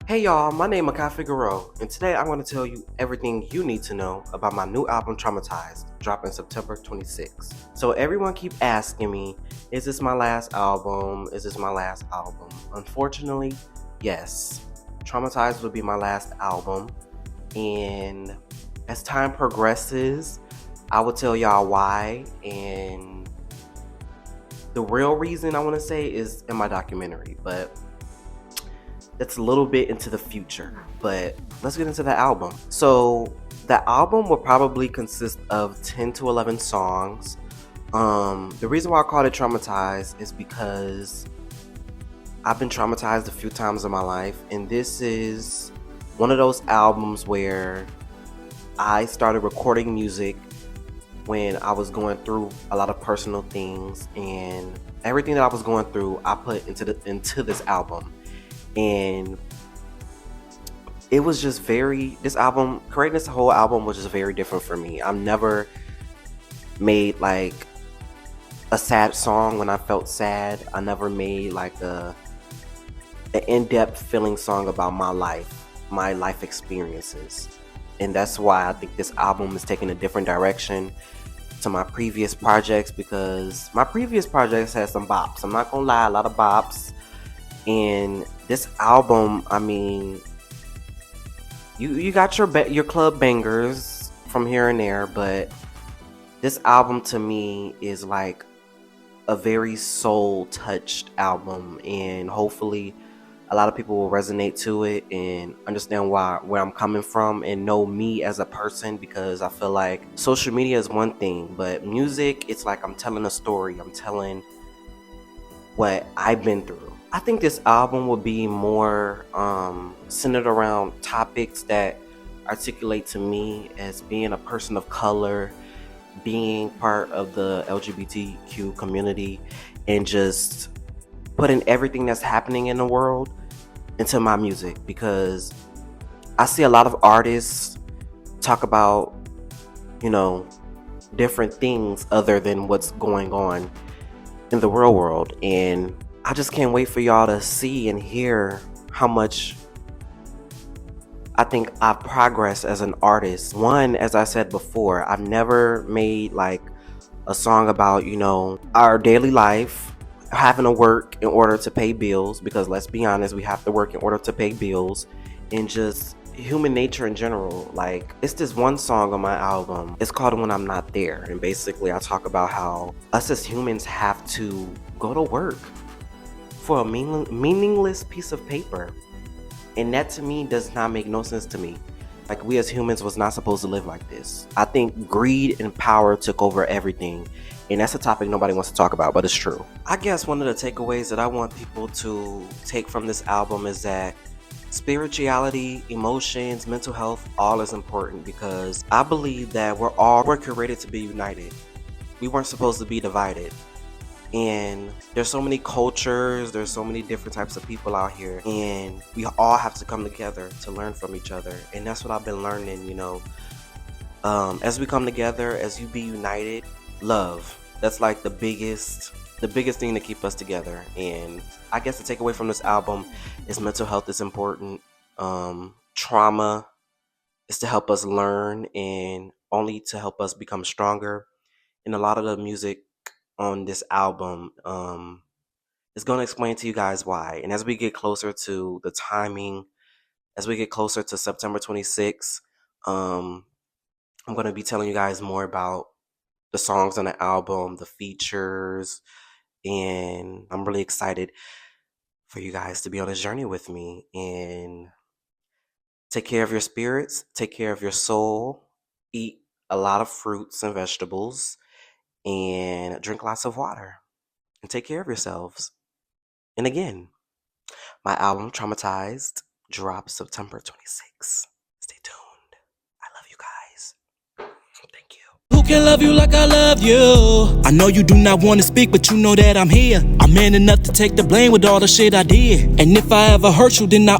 Hey y'all, my name is Mekhi Figuroa, and today I'm going to tell you everything you need to know about my new album Traumatized, dropping September 26th. So everyone keep asking me, is this my last album? Is this my last album? Unfortunately, yes. Traumatized will be my last album, and as time progresses, I will tell y'all why, and the real reason I want to say is in my documentary, but it's a little bit into the future, but let's get into the album. So the album will probably consist of 10 to 11 songs. The reason why I called it Traumatized is because I've been traumatized a few times in my life, and this is one of those albums where I started recording music when I was going through a lot of personal things, and everything that I was going through I put into this album. And it was just creating this whole album was just very different for me. I've never made like a sad song when I felt sad. I never made like an in-depth feeling song about my life experiences. And that's why I think this album is taking a different direction to my previous projects, because my previous projects had some bops. I'm not gonna lie, a lot of bops. And this album, I mean, you got your club bangers from here and there, but this album to me is like a very soul touched album, and hopefully a lot of people will resonate to it and understand where I'm coming from and know me as a person, because I feel like social media is one thing, but music, it's like I'm telling a story. I'm telling what I've been through. I think this album will be more centered around topics that articulate to me as being a person of color, being part of the LGBTQ community, and just putting everything that's happening in the world into my music, because I see a lot of artists talk about, different things other than what's going on in the real world. And I just can't wait for y'all to see and hear how much I think I've progressed as an artist. One, as I said before, I've never made like a song about, our daily life, having to work in order to pay bills, because let's be honest, we have to work in order to pay bills, and just human nature in general. Like, it's this one song on my album. It's called When I'm Not There. And basically I talk about how us as humans have to go to work for a meaningless piece of paper. And that to me does not make no sense to me. Like, we as humans was not supposed to live like this. I think greed and power took over everything. And that's a topic nobody wants to talk about, but it's true. I guess one of the takeaways that I want people to take from this album is that spirituality, emotions, mental health, all is important, because I believe that we're created to be united. We weren't supposed to be divided. And there's so many cultures, there's so many different types of people out here, and we all have to come together to learn from each other. And that's what I've been learning, as we come together, as you be united, love. That's like the biggest thing to keep us together. And I guess the takeaway from this album is mental health is important. Trauma is to help us learn and only to help us become stronger. And a lot of the music on this album is going to explain to you guys why. And as we get closer to the timing, as we get closer to September 26th, I'm going to be telling you guys more about the songs on the album, the features, and I'm really excited for you guys to be on this journey with me. And take care of your spirits, take care of your soul, eat a lot of fruits and vegetables, and drink lots of water, and take care of yourselves. And again, my album Traumatized drops September 26th. Stay tuned. I love you guys. Thank you. Who can love you like I love you? I know you do not want to speak, but you know that I'm here. I'm man enough to take the blame with all the shit I did. And if I ever hurt you, then I